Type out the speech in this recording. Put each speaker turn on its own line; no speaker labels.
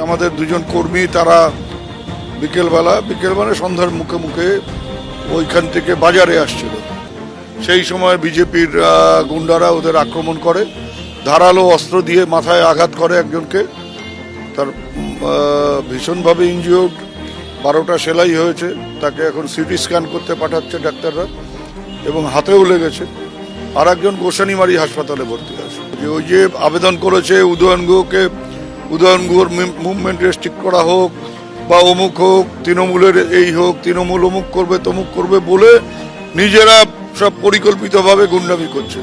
আমাদের দুজন কর্মী তারা বিকেলবেলা সন্ধ্যার মুখে মুখে ওইখান থেকে বাজারে আসছিল। সেই সময় বিজেপির গুন্ডারা ওদের আক্রমণ করে, ধারালো অস্ত্র দিয়ে মাথায় আঘাত করে একজনকে। তার ভীষণভাবে ইনজিওর্ড, 12টা সেলাই হয়েছে। তাকে এখন সিটি স্ক্যান করতে পাঠাচ্ছে ডাক্তাররা, এবং হাতেও লেগেছে। আর একজন গোসানিমারি হাসপাতালে ভর্তি আছে। ওই যে আবেদন করেছে উদয়ন গুহর মুভমেন্ট রেস্ট্রিক্ট করা হোক বা অমুক হোক, তৃণমূলের এই হোক, তৃণমূল অমুক করবে তমুক করবে বলে নিজেরা সব পরিকল্পিতভাবে গুন্ডামি করছে।